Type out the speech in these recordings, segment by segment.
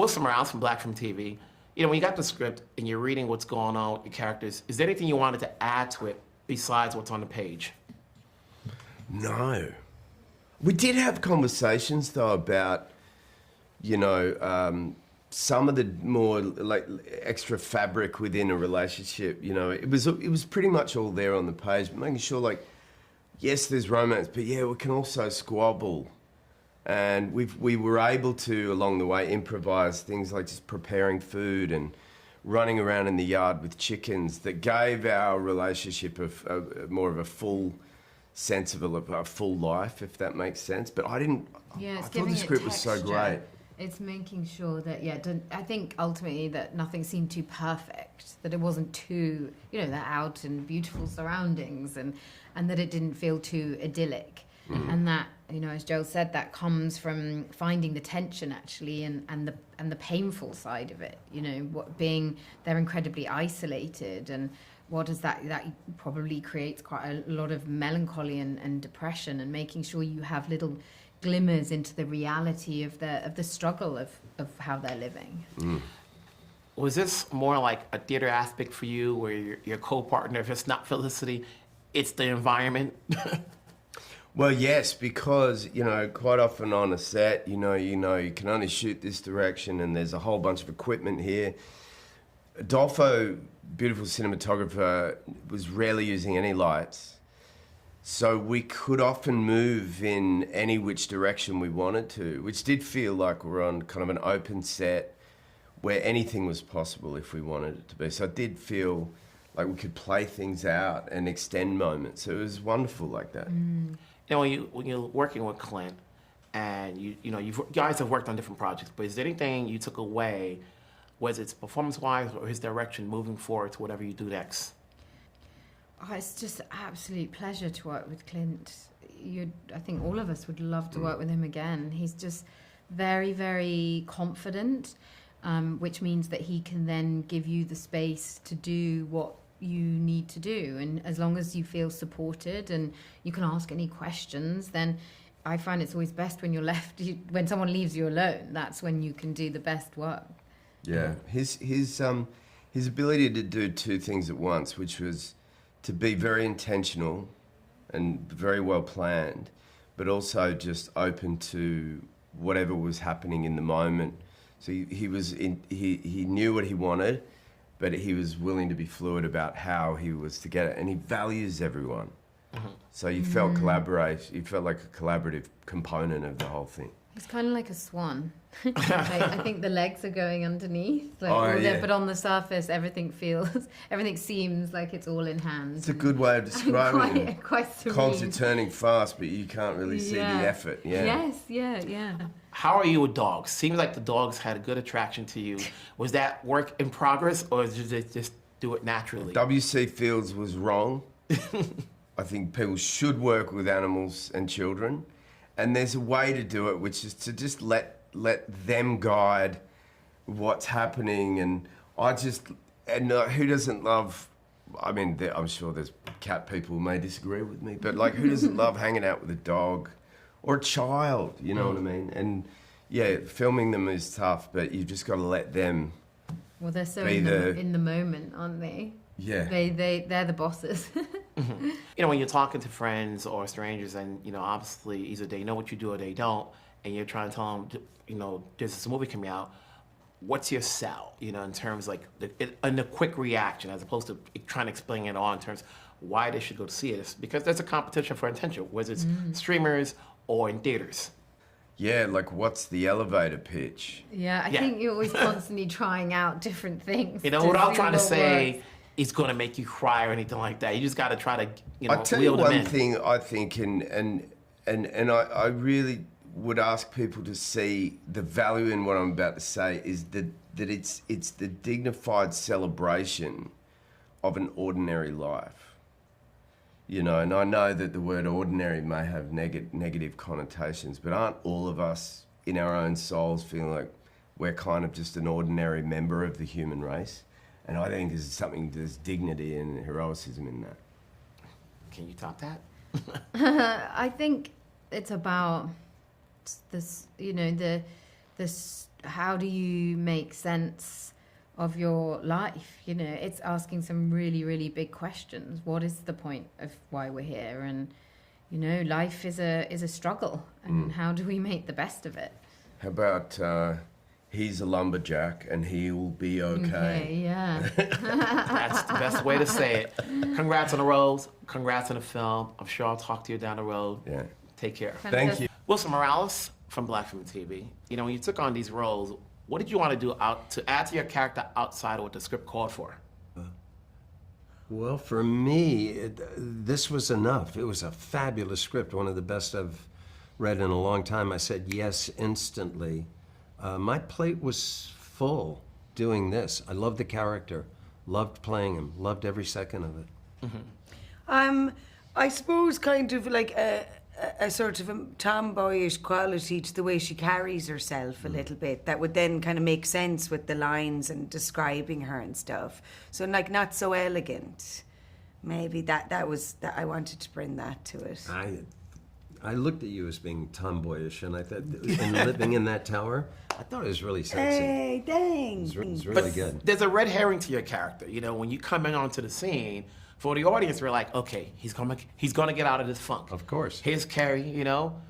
pull somewhere else from Black from TV. You know, when you got the script and you're reading what's going on with your characters, is there anything you wanted to add to it besides what's on the page? No. We did have conversations, though, about, you know, some of the more, like, extra fabric within a relationship. You know, it was pretty much all there on the page, but making sure, like, yes, there's romance, but yeah, we can also squabble. And we were able to, along the way, improvise things like just preparing food and running around in the yard with chickens that gave our relationship more of a full sense of a full life, if that makes sense. But I thought the script was so great. It's making sure that, I think ultimately that nothing seemed too perfect, that it wasn't too, you know, they're out in beautiful surroundings and that it didn't feel too idyllic. And that, you know, as Joel said, that comes from finding the tension actually and the painful side of it, you know, they're incredibly isolated, and what does that probably creates quite a lot of melancholy and depression, and making sure you have little glimmers into the reality of the struggle of how they're living. Was this more like a theater aspect for you, where your co-partner, if it's not Felicity, it's the environment? Well, yes, because, you know, quite often on a set, you know, you can only shoot this direction and there's a whole bunch of equipment here. Adolfo, beautiful cinematographer, was rarely using any lights. So we could often move in any which direction we wanted to, which did feel like we're on kind of an open set where anything was possible if we wanted it to be. So it did feel like we could play things out and extend moments. So it was wonderful like that. You know, when you're working with Clint, and you guys have worked on different projects, but is there anything you took away, whether it's performance-wise or his direction moving forward to whatever you do next? Oh, it's just an absolute pleasure to work with Clint. I think all of us would love to work with him again. He's just very, very confident, which means that he can then give you the space to do what you need to do, and as long as you feel supported and you can ask any questions, then I find it's always best when you're left, when someone leaves you alone, that's when you can do the best work. Yeah, his ability to do two things at once, which was to be very intentional and very well planned, but also just open to whatever was happening in the moment. So he knew what he wanted, but he was willing to be fluid about how he was to get it, and he values everyone. So you felt you felt like a collaborative component of the whole thing. He's kind of like a swan. I think the legs are going underneath, but on the surface, everything seems like it's all in hand. It's a good way of describing it. Quite serene. Cogs are turning fast, but you can't really see the effort. Yeah. Yes, yeah. How are you with dogs? Seems like the dogs had a good attraction to you. Was that work in progress, or did they just do it naturally? W.C. Fields was wrong. I think people should work with animals and children, and there's a way to do it, which is to just let them guide what's happening. And who doesn't love? I mean, I'm sure there's cat people who may disagree with me, but like, who doesn't love hanging out with a dog? Or a child, you know what I mean? And yeah, filming them is tough, but you've just got to let them. Well, they're so in the moment, aren't they? Yeah. They're the bosses. You know, when you're talking to friends or strangers, and you know, obviously either they know what you do or they don't, and you're trying to tell them, you know, there's this movie coming out. What's your sell? You know, in terms like the quick reaction, as opposed to trying to explain it all in terms why they should go to see it. Because there's a competition for attention, whether it's streamers or in theaters. Yeah, like what's the elevator pitch? Yeah, I think you're always constantly trying out different things. You know, what I'm trying to say is going to make you cry or anything like that. You just got to try to, you know, I'll tell you one thing I think, and I really would ask people to see the value in what I'm about to say, is that it's the dignified celebration of an ordinary life. You know, and I know that the word ordinary may have negative connotations, but aren't all of us in our own souls feeling like we're kind of just an ordinary member of the human race? And I think there's dignity and heroicism in that. Can you top that? I think it's about this, you know, the how do you make sense of your life? You know, it's asking some really, really big questions. What is the point of why we're here? And, you know, life is a struggle, and how do we make the best of it? How about he's a lumberjack and he will be okay? Yeah. That's the best way to say it. Congrats on the roles. Congrats on the film. I'm sure I'll talk to you down the road. Yeah. Take care. Thank you. Wilson Morales from Black Film TV. You know, when you took on these roles, what did you want to do to add to your character outside of what the script called for? Well, for me, this was enough. It was a fabulous script, one of the best I've read in a long time. I said yes instantly. My plate was full doing this. I loved the character, loved playing him, loved every second of it. I suppose kind of like a sort of a tomboyish quality to the way she carries herself a little bit that would then kind of make sense with the lines and describing her and stuff. So like not so elegant. Maybe that was that I wanted to bring that to it. I looked at you as being tomboyish, and I thought, and living in that tower, I thought it was really sexy. Hey, thanks. It was But really good. there's a red herring to your character. You know, when you come in onto the scene, for the audience, we're like, okay, he's gonna get out of this funk. Of course. Here's Kerry, you know,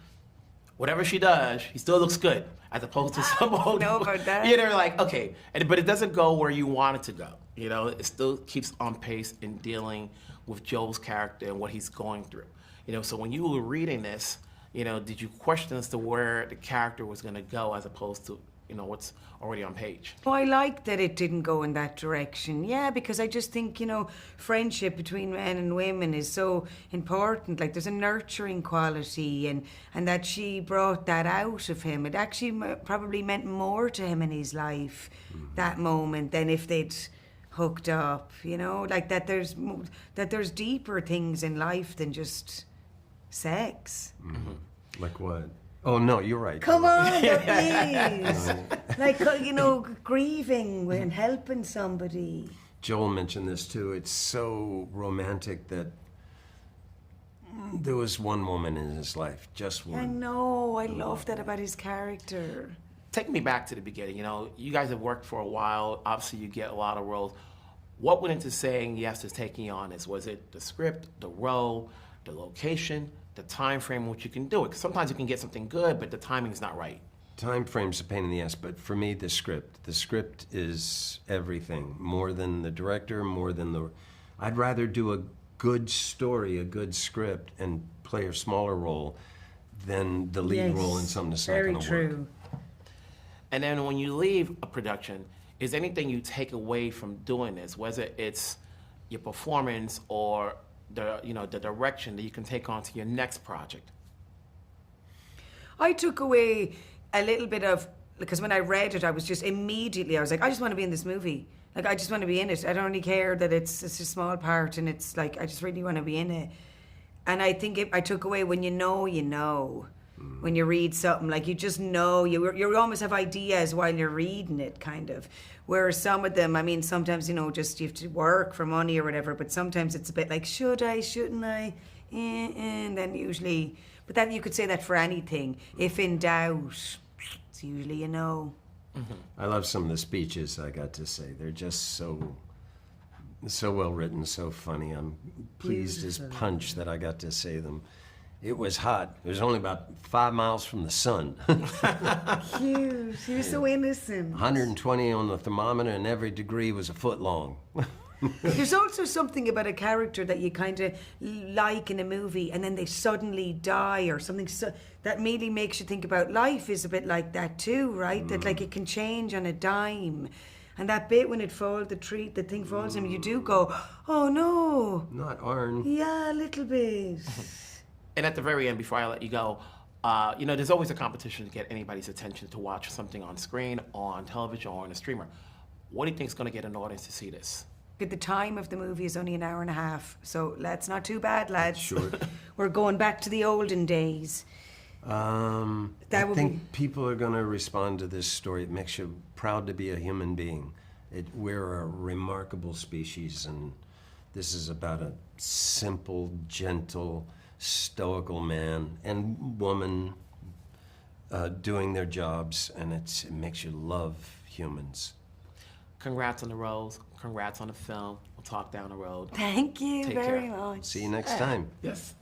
whatever she does, he still looks good, as opposed to some old. know about that. You know, like, okay, but it doesn't go where you want it to go. You know, it still keeps on pace in dealing with Joel's character and what he's going through. You know, so when you were reading this, you know, did you question as to where the character was gonna go as opposed to, you know, what's already on page? Oh, I like that it didn't go in that direction. Yeah, because I just think, you know, friendship between men and women is so important. Like, there's a nurturing quality, and that she brought that out of him. It actually probably meant more to him in his life, that moment, than if they'd hooked up, you know? Like, that there's deeper things in life than just sex. Like what? Oh, no, you're right. Come on, please. Like, you know, grieving and helping somebody. Joel mentioned this too. It's so romantic that there was one woman in his life, just one. I know, I love that about his character. Take me back to the beginning. You know, you guys have worked for a while. Obviously, you get a lot of roles. What went into saying yes to taking on this? Was it the script, the role, the location, the time frame in which you can do it? 'Cause sometimes you can get something good, but the timing's not right. Time frame's a pain in the ass, but for me, the script. The script is everything. More than the director, more than the... I'd rather do a good story, a good script, and play a smaller role than the lead role in something that's not very going to true. work. And then when you leave a production, is anything you take away from doing this, whether it's your performance or the direction that you can take on to your next project? I took away a little bit of, because when I read it, I was like, I just want to be in this movie. Like, I just want to be in it. I don't really care that it's a small part, and it's like, I just really want to be in it. And I think I took away when you know, you know. When you read something, like, you just know, you almost have ideas while you're reading it, kind of. Whereas some of them, I mean, sometimes, you know, just you have to work for money or whatever, but sometimes it's a bit like, should I, shouldn't I? And then usually, but then you could say that for anything. If in doubt, it's usually a no. I love some of the speeches I got to say. They're just so well written, so funny. I'm pleased as punch that I got to say them. It was hot. It was only about 5 miles from the sun. Cute. He was so innocent. 120 on the thermometer, and every degree was a foot long. There's also something about a character that you kind of like in a movie, and then they suddenly die or something. So that immediately makes you think about life is a bit like that too, right? That like it can change on a dime. And that bit when it falls, the thing falls on him, you do go, oh no. Not Arn. Yeah, a little bit. And at the very end, before I let you go, you know, there's always a competition to get anybody's attention to watch something on screen, or on television, or on a streamer. What do you think is going to get an audience to see this? The time of the movie is only an hour and a half, so that's not too bad, lads. Sure. We're going back to the olden days. I think people are going to respond to this story. It makes you proud to be a human being. We're a remarkable species, and this is about a simple, gentle, stoical man and woman doing their jobs, and it makes you love humans. Congrats on the roles. Congrats on the film. We'll talk down the road. Thank you Take very care. much. See you next time. Yes.